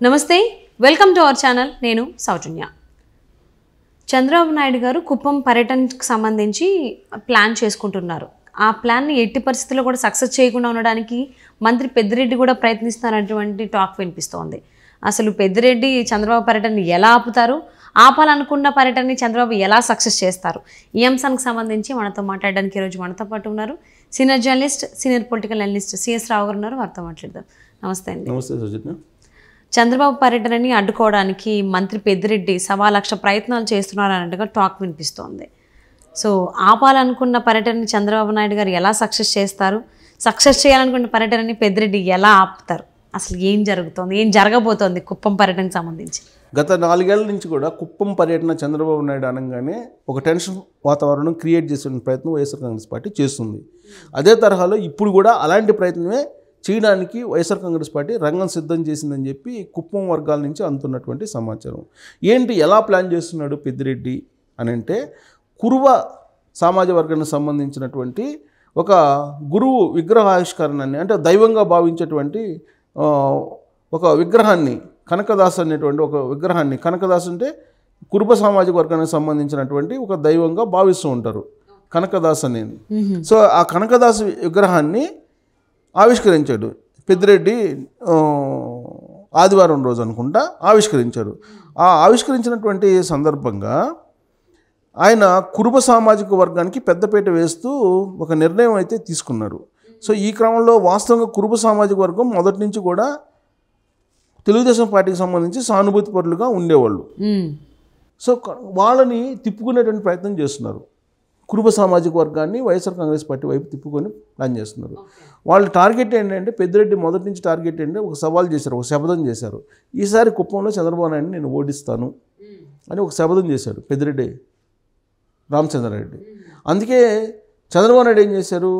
నమస్తే, welcome to our channel. నేను సౌజన్య. చంద్రబాబు నాయుడు గారు కుప్పం పర్యటనకు సంబంధించి ప్లాన్ చేసుకుంటున్నారు. ఆ ప్లాన్ని ఎట్టి పరిస్థితుల్లో కూడా సక్సెస్ చేయకుండా ఉండడానికి మంత్రి పెద్దిరెడ్డి కూడా ప్రయత్నిస్తున్నటువంటి టాక్ వినిపిస్తోంది. అసలు పెద్దిరెడ్డి చంద్రబాబు పర్యటనని ఎలా ఆపుతారు, ఆపాలనుకున్న పర్యటనని చంద్రబాబు ఎలా సక్సెస్ చేస్తారు, ఈ అంశానికి సంబంధించి మనతో మాట్లాడడానికి ఈరోజు మనతో పాటు ఉన్నారు senior journalist, senior political analyst CS Rao garu ఉన్నారు. వారితో మాట్లాడదాం. నమస్తే అండి. నమస్తే సౌజన్య. చంద్రబాబు పర్యటనని అడ్డుకోవడానికి మంత్రి పెద్దిరెడ్డి 1,00,000 ప్రయత్నాలు చేస్తున్నారన్నట్టుగా టాక్ వినిపిస్తోంది. సో ఆపాలనుకున్న పర్యటనని చంద్రబాబు నాయుడు గారు ఎలా సక్సెస్ చేస్తారు, సక్సెస్ చేయాలనుకున్న పర్యటనని పెద్దిరెడ్డి ఎలా ఆపుతారు, అసలు ఏం జరుగుతోంది, ఏం జరగబోతోంది కుప్పం పర్యటనకు సంబంధించి? గత 4 ఏళ్ల నుంచి కూడా కుప్పం పర్యటన చంద్రబాబు నాయుడు అనగానే ఒక టెన్షన్ వాతావరణం క్రియేట్ చేసే ప్రయత్నం వైఎస్ఆర్ కాంగ్రెస్ పార్టీ చేస్తుంది. అదే తరహాలో ఇప్పుడు కూడా అలాంటి ప్రయత్నమే చేయడానికి వైఎస్ఆర్ కాంగ్రెస్ పార్టీ రంగం సిద్ధం చేసిందని చెప్పి కుప్పం వర్గాల నుంచి అందుతున్నటువంటి సమాచారం. ఏంటి, ఎలా ప్లాన్ చేస్తున్నాడు పెద్దిరెడ్డి అని అంటే, కురువ సామాజిక వర్గానికి సంబంధించినటువంటి ఒక గురువు విగ్రహావిష్కరణని, అంటే దైవంగా భావించేటువంటి ఒక విగ్రహాన్ని, కనకదాస్ అనేటువంటి ఒక విగ్రహాన్ని, కనకదాస్ అంటే కురుబ సామాజిక వర్గానికి సంబంధించినటువంటి ఒక దైవంగా భావిస్తూ ఉంటారు కనకదాస్ అనేది. సో ఆ కనకదాస్ విగ్రహాన్ని ఆవిష్కరించాడు పెద్దిరెడ్డి. ఆదివారం రోజు అనుకుంటా ఆవిష్కరించాడు. ఆ ఆవిష్కరించినటువంటి సందర్భంగా ఆయన కురుబ సామాజిక వర్గానికి పెద్దపీట వేస్తూ ఒక నిర్ణయం అయితే తీసుకున్నారు. సో ఈ క్రమంలో వాస్తవంగా కురుబ సామాజిక వర్గం మొదటి నుంచి కూడా తెలుగుదేశం పార్టీకి సంబంధించి సానుభూతి పరులుగా ఉండేవాళ్ళు. సో వాళ్ళని తిప్పుకునేటువంటి ప్రయత్నం చేస్తున్నారు. కురుబ సామాజిక వర్గాన్ని వైఎస్ఆర్ కాంగ్రెస్ పార్టీ వైపు తిప్పుకొని ప్లాన్ చేస్తున్నారు. వాళ్ళ టార్గెట్ ఏంటంటే, పెద్దిరెడ్డి మొదటి నుంచి టార్గెట్ ఏంటంటే ఒక సవాల్ చేశారు, ఒక శపథం చేశారు. ఈసారి కుప్పంలో చంద్రబాబు నాయుడిని నేను ఓడిస్తాను అని ఒక శపథం చేశాడు పెద్దిరెడ్డి రామచంద్రారెడ్డి. అందుకే చంద్రబాబు నాయుడు ఏం చేశారు,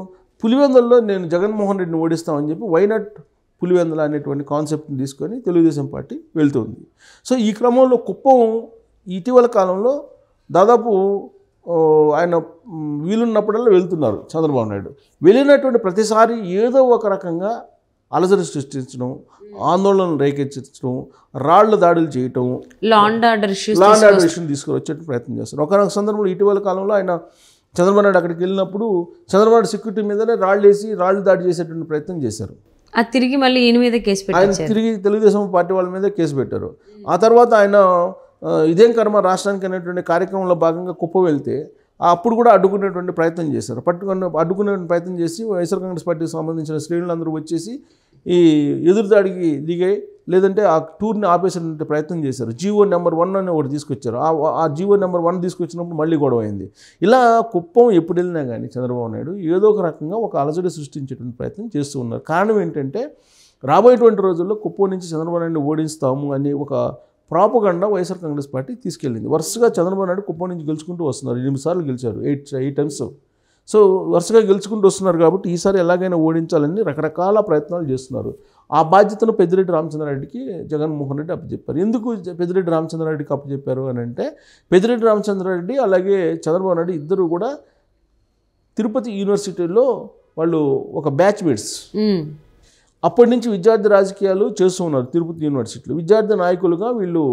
పులివెందుల్లో నేను జగన్మోహన్ రెడ్డిని ఓడిస్తామని చెప్పి వైనాట్ పులివెందుల అనేటువంటి కాన్సెప్ట్ని తీసుకొని తెలుగుదేశం పార్టీ వెళ్తుంది. సో ఈ క్రమంలో కుప్పం ఇటీవల కాలంలో దాదాపు ఆయన వీలున్నప్పుడల్లా వెళ్తున్నారు చంద్రబాబు నాయుడు. వెళ్ళినటువంటి ప్రతిసారి ఏదో ఒక రకంగా అలజడి సృష్టించడం, ఆందోళనలు రేకెత్తించడం, రాళ్ల దాడులు చేయటం, లాండ్ ఆర్డర్ ఇష్యూని తీసుకువచ్చే ప్రయత్నం చేస్తారు. ఒక సందర్భంలో ఇటీవల కాలంలో ఆయన చంద్రబాబు నాయుడు అక్కడికి వెళ్ళినప్పుడు చంద్రబాబు నాయుడు సెక్యూరిటీ మీదనే రాళ్ళు దాడి చేసేటువంటి ప్రయత్నం చేశారు. అది తిరిగి మళ్ళీ ఈయన మీద కేసు పెట్టారు. ఆయన తిరిగి తెలుగుదేశం పార్టీ వాళ్ళ మీద కేసు పెట్టారు. ఆ తర్వాత ఆయన ఇదేం కర్మ రాష్ట్రానికి అనేటువంటి కార్యక్రమంలో భాగంగా కుప్పం వెళ్తే అప్పుడు కూడా అడ్డుకునేటువంటి ప్రయత్నం చేశారు. అడ్డుకునే ప్రయత్నం చేసి వైఎస్ఆర్ కాంగ్రెస్ పార్టీకి సంబంధించిన శ్రేణులందరూ వచ్చేసి ఈ ఎదురుదాడికి దిగాయి, లేదంటే ఆ టూర్ని ఆపేసేటువంటి ప్రయత్నం చేశారు. జీవో నెంబర్ 1 అని ఒకటి తీసుకొచ్చారు. ఆ జీవో నెంబర్ 1 తీసుకొచ్చినప్పుడు మళ్ళీ గొడవ అయింది. ఇలా కుప్పం ఎప్పుడు వెళ్ళినా కానీ చంద్రబాబు నాయుడు ఏదో ఒక రకంగా ఒక అలజడి సృష్టించేటువంటి ప్రయత్నం చేస్తూ ఉన్నారు. కారణం ఏంటంటే, రాబోయేటువంటి రోజుల్లో కుప్పం నుంచి చంద్రబాబు నాయుడిని ఓడిస్తాము అని ఒక ప్రాపగండా వైఎస్ఆర్ కాంగ్రెస్ పార్టీ తీసుకెళ్ళింది. వరుసగా చంద్రబాబు నాయుడు కుప్పం నుంచి గెలుచుకుంటూ వస్తున్నారు. 8 సార్లు గెలిచారు, 8 టైమ్స్. సో వరుసగా గెలుచుకుంటూ వస్తున్నారు కాబట్టి ఈసారి ఎలాగైనా ఓడించాలని రకరకాల ప్రయత్నాలు చేస్తున్నారు. ఆ బాధ్యతను పెద్దిరెడ్డి రామచంద్రారెడ్డికి జగన్మోహన్ రెడ్డి అప్పచెప్పారు. ఎందుకు పెద్దిరెడ్డి రామచంద్రారెడ్డికి అప్పచెప్పారు అని అంటే, పెద్దిరెడ్డి రామచంద్రారెడ్డి అలాగే చంద్రబాబు నాయుడు ఇద్దరు కూడా తిరుపతి యూనివర్సిటీలో వాళ్ళు ఒక బ్యాచ్మేట్స్. అప్పటి నుంచి విద్యార్థి రాజకీయాలు చేస్తూ ఉన్నారు తిరుపతి యూనివర్సిటీలో. విద్యార్థి నాయకులుగా వీళ్ళు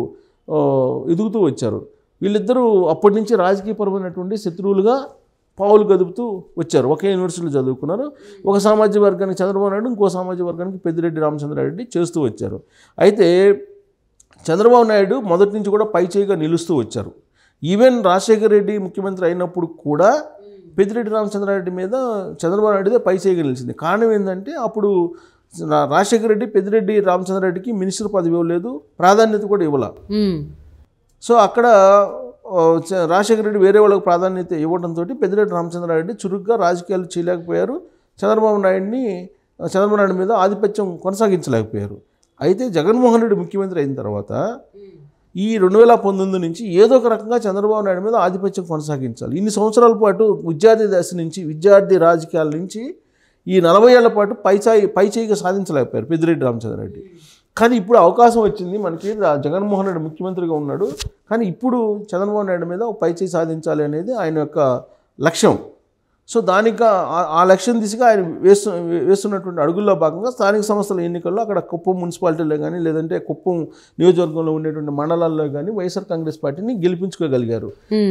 ఎదుగుతూ వచ్చారు. వీళ్ళిద్దరూ అప్పటి నుంచి రాజకీయపరమైనటువంటి శత్రువులుగా పావులు గదుపుతూ వచ్చారు. ఒకే యూనివర్సిటీలో చదువుకున్నారు. ఒక సామాజిక వర్గానికి చంద్రబాబు నాయుడు, ఇంకో సామాజిక వర్గానికి పెద్దిరెడ్డి రామచంద్రారెడ్డి చేస్తూ వచ్చారు. అయితే చంద్రబాబు నాయుడు మొదటి నుంచి కూడా పై చేయిగా నిలుస్తూ వచ్చారు. ఈవెన్ రాజశేఖర రెడ్డి ముఖ్యమంత్రి అయినప్పుడు కూడా పెద్దిరెడ్డి రామచంద్రారెడ్డి మీద చంద్రబాబు నాయుడుదే పై చేయిగా నిలిచింది. కారణం ఏంటంటే, అప్పుడు రాజశేఖర రెడ్డి పెద్దిరెడ్డి రామచంద్రారెడ్డికి మినిస్టర్ పదవి ఇవ్వలేదు, ప్రాధాన్యత కూడా ఇవ్వాల. సో అక్కడ రాజశేఖర రెడ్డి వేరే వాళ్ళకి ప్రాధాన్యత ఇవ్వడంతో పెద్దిరెడ్డి రామచంద్రారెడ్డి చురుగ్గా రాజకీయాలు చేయలేకపోయారు. చంద్రబాబు నాయుడు మీద ఆధిపత్యం కొనసాగించలేకపోయారు. అయితే జగన్మోహన్ రెడ్డి ముఖ్యమంత్రి అయిన తర్వాత ఈ 2019 నుంచి ఏదో ఒక రకంగా చంద్రబాబు నాయుడు మీద ఆధిపత్యం కొనసాగించాలి. ఇన్ని సంవత్సరాల పాటు విద్యార్థి దశ నుంచి, విద్యార్థి రాజకీయాల నుంచి ఈ 40 ఏళ్ల పాటు పై చేయిగా సాధించలేకపోయారు పెద్దిరెడ్డి రామచంద్రారెడ్డి. కానీ ఇప్పుడు అవకాశం వచ్చింది మనకి. జగన్మోహన్ రెడ్డి ముఖ్యమంత్రిగా ఉన్నాడు, కానీ ఇప్పుడు చంద్రబాబు నాయుడు మీద పై చేయి సాధించాలి అనేది ఆయన యొక్క లక్ష్యం. సో దానికి ఆ లక్ష్యం దిశగా ఆయన వేస్తున్నటువంటి అడుగుల్లో భాగంగా స్థానిక సంస్థల ఎన్నికల్లో అక్కడ కుప్పం మున్సిపాలిటీలో కానీ లేదంటే కుప్పం నియోజకవర్గంలో ఉండేటువంటి మండలాల్లో కానీ వైఎస్ఆర్ కాంగ్రెస్ పార్టీని గెలిపించుకోగలిగారు.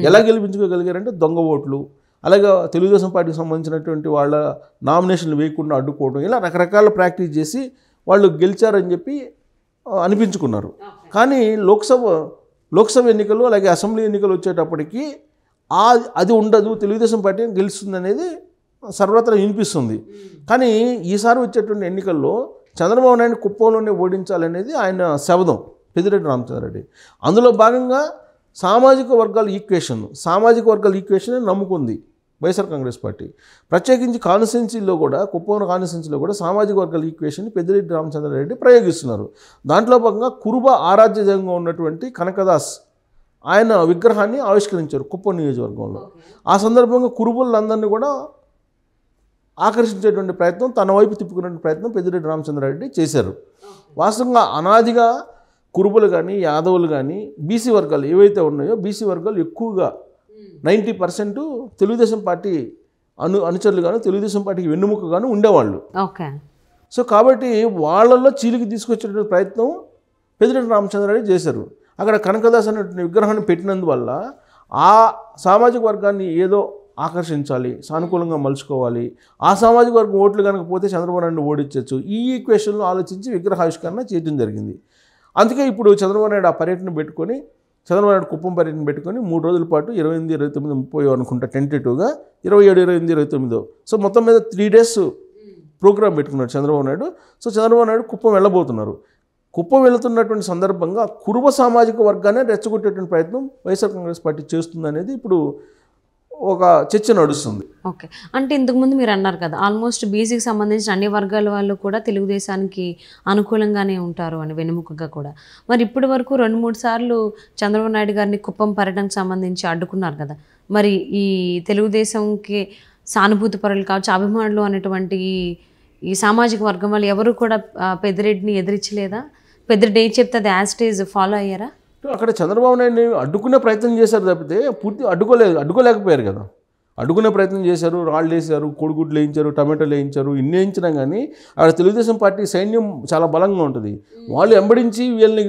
ఎలా గెలిపించుకోగలిగారంటే దొంగ ఓట్లు, అలాగే తెలుగుదేశం పార్టీకి సంబంధించినటువంటి వాళ్ళ నామినేషన్లు వేయకుండా అడ్డుకోవడం, ఇలా రకరకాల ప్రాక్టీస్ చేసి వాళ్ళు గెలిచారని చెప్పి అనిపించుకున్నారు. కానీ లోక్సభ ఎన్నికలు అలాగే అసెంబ్లీ ఎన్నికలు వచ్చేటప్పటికి అది ఉండదు, తెలుగుదేశం పార్టీ గెలుస్తుంది అనేది సర్వత్రా వినిపిస్తుంది. కానీ ఈసారి వచ్చేటువంటి ఎన్నికల్లో చంద్రబాబు నాయుడు కుప్పంలోనే ఓడించాలనేది ఆయన శబదం పెద్దిరెడ్డి రామచంద్రారెడ్డి. అందులో భాగంగా సామాజిక వర్గాల ఈక్వేషన్ నమ్ముకుంది వైఎస్ఆర్ కాంగ్రెస్ పార్టీ. ప్రత్యేకించి కాన్స్టిట్యున్సీలో కూడా కుప్పం కాన్స్టిట్యున్సీలో కూడా సామాజిక వర్గాల ఈక్వేషన్ పెద్దిరెడ్డి రామచంద్రారెడ్డి ప్రయోగిస్తున్నారు. దాంట్లో భాగంగా కురుబ ఆరాధ్య దైవంగా ఉన్నటువంటి కనకదాస్ ఆయన విగ్రహాన్ని ఆవిష్కరించారు కుప్పం నియోజకవర్గంలో. ఆ సందర్భంగా కురుబులందరినీ కూడా ఆకర్షించేటువంటి ప్రయత్నం, తన వైపు తిప్పుకునే ప్రయత్నం పెద్దిరెడ్డి రామచంద్రారెడ్డి చేశారు. వాస్తవంగా అనాదిగా కురుబులు కానీ యాదవులు కానీ బీసీ వర్గాలు ఏవైతే ఉన్నాయో బీసీ వర్గాలు ఎక్కువగా 90% తెలుగుదేశం పార్టీ అనుచరులుగాను తెలుగుదేశం పార్టీకి వెన్నుముకగాను ఉండేవాళ్ళు. సో కాబట్టి వాళ్ళల్లో చీలికి తీసుకొచ్చేటువంటి ప్రయత్నం పెద్దిరెడ్డి రామచంద్రారెడ్డి చేశారు. అక్కడ కనకదాస్ అనేటువంటి విగ్రహాన్ని పెట్టినందువల్ల ఆ సామాజిక వర్గాన్ని ఏదో ఆకర్షించాలి, సానుకూలంగా మలుచుకోవాలి, ఆ సామాజిక వర్గం ఓట్లు కనుక పోతే చంద్రబాబు నాయుడు ఓడించవచ్చు, ఈ ఈక్వేషన్లో ఆలోచించి విగ్రహావిష్కరణ చేయడం జరిగింది. అందుకే ఇప్పుడు చంద్రబాబు నాయుడు ఆ పర్యటన పెట్టుకొని చంద్రబాబు నాయుడు కుప్పం పర్యటన పెట్టుకొని 3 రోజుల పాటు 28, 29, 30 అనుకుంటా టెంటేటివ్గా 27, 28, 29 సో మొత్తం మీద 3 days ప్రోగ్రాం పెట్టుకున్నాడు చంద్రబాబు నాయుడు. సో చంద్రబాబు నాయుడు కుప్పం వెళ్ళబోతున్నారు. కుప్పం వెళుతున్నటువంటి సందర్భంగా కురుబ సామాజిక వర్గాన్ని రెచ్చగొట్టేటువంటి ప్రయత్నం వైఎస్ఆర్ కాంగ్రెస్ పార్టీ చేస్తుంది అనేది ఇప్పుడు ఒక చర్చ నడుస్తుంది. ఓకే, అంటే ఇంతకుముందు మీరు అన్నారు కదా ఆల్మోస్ట్ బీసీకి సంబంధించిన అన్ని వర్గాల వాళ్ళు కూడా తెలుగుదేశానికి అనుకూలంగానే ఉంటారు అని వెనుముకగా కూడా. మరి ఇప్పటి వరకు 2-3 సార్లు చంద్రబాబు నాయుడు గారిని కుప్పం పర్యటనకు సంబంధించి అడ్డుకున్నారు కదా. మరి ఈ తెలుగుదేశంకి సానుభూతి పరులు కావచ్చు, అభిమానులు అనేటువంటి ఈ సామాజిక వర్గం వాళ్ళు ఎవరు కూడా పెద్దిరెడ్డిని ఎదిరించలేదా? పెద్దిరెడ్డి ఏం చెప్తే అది యాజ్ ఇట్ ఈజ్ ఫాలో అయ్యారా? అక్కడ చంద్రబాబు నాయుడిని అడ్డుకునే ప్రయత్నం చేశారు తప్పితే పూర్తి అడ్డుకోలేకపోయారు కదా. అడ్డుకునే ప్రయత్నం చేశారు, రాళ్ళు వేసారు, కోడిగుడ్లు వేయించారు, టమాటోలు వేయించారు, ఇన్ని వేయించినా కానీ అక్కడ తెలుగుదేశం పార్టీ సైన్యం చాలా బలంగా ఉంటుంది. వాళ్ళు వెంబడించి వీళ్ళని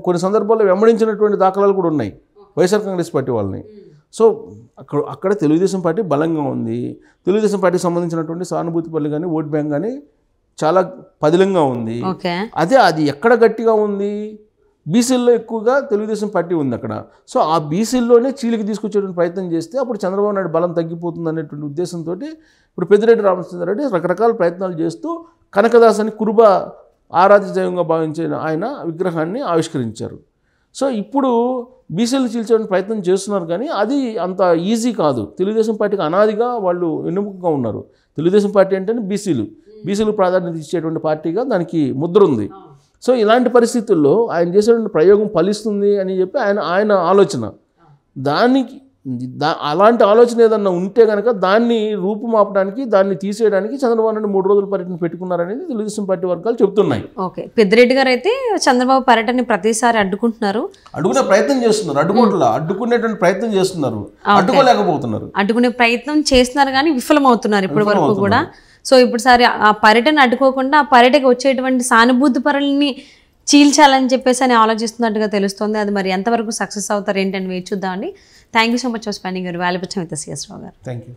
కొన్ని సందర్భాల్లో వెంబడించినటువంటి దాఖలాలు కూడా ఉన్నాయి వైఎస్ఆర్ కాంగ్రెస్ పార్టీ వాళ్ళని. సో అక్కడ తెలుగుదేశం పార్టీ బలంగా ఉంది. తెలుగుదేశం పార్టీకి సంబంధించినటువంటి సానుభూతి పనులు కానీ ఓట్ బ్యాంక్ కానీ చాలా పదిలంగా ఉంది. అది ఎక్కడ గట్టిగా ఉంది? బీసీల్లో ఎక్కువగా తెలుగుదేశం పార్టీ ఉంది అక్కడ. సో ఆ బీసీల్లోనే చీలికి తీసుకొచ్చేటువంటి ప్రయత్నం చేస్తే అప్పుడు చంద్రబాబు నాయుడు బలం తగ్గిపోతుంది అనేటువంటి ఉద్దేశంతో ఇప్పుడు పెద్దిరెడ్డి రామచంద్రారెడ్డి రకరకాల ప్రయత్నాలు చేస్తూ కనకదాస్ అని కురుబ ఆరాధ్య దైవంగా భావించిన ఆయన విగ్రహాన్ని ఆవిష్కరించారు. సో ఇప్పుడు బీసీలు చీల్చేటువంటి ప్రయత్నం చేస్తున్నారు కానీ అది అంత ఈజీ కాదు. తెలుగుదేశం పార్టీకి అనాదిగా వాళ్ళు వెన్నుముకగా ఉన్నారు. తెలుగుదేశం పార్టీ అంటేనే బీసీలు ప్రాధాన్యత ఇచ్చేటువంటి పార్టీగా దానికి ముద్ర ఉంది. సో ఇలాంటి పరిస్థితుల్లో ఆయన చేసేటువంటి ప్రయోగం ఫలిస్తుంది అని చెప్పి ఆయన ఆలోచన. అలాంటి ఆలోచన ఏదన్నా ఉంటే కనుక దాన్ని రూపుమాపడానికి, దాన్ని తీసేయడానికి చంద్రబాబు నాయుడు 3 రోజుల పర్యటన పెట్టుకున్నారనేది తెలుగుదేశం పార్టీ వర్గాలు చెప్తున్నాయి. ఓకే, పెద్దిరెడ్డి గారు అయితే చంద్రబాబు పర్యటన ప్రతిసారి అడ్డుకునే ప్రయత్నం చేస్తున్నారు, అడ్డుకునేటువంటి ప్రయత్నం చేస్తున్నారు, అడ్డుకోలేకపోతున్నారు. అడ్డుకునే ప్రయత్నం చేస్తున్నారు కానీ విఫలమవుతున్నారు ఇప్పటి వరకు కూడా. సో ఇప్పుడు సారి ఆ పర్యటన అడ్డుకోకుండా ఆ పర్యటనకు వచ్చేటువంటి సానుభూతి పరులని చీల్చాలని చెప్పేసి అని ఆలోచిస్తున్నట్టుగా తెలుస్తుంది. అది మరి ఎంతవరకు సక్సెస్ అవుతారు ఏంటని వేచి చూద్దామండి. Thank you so much for spending your valuable time with us, CS రావు గారు. Thank you.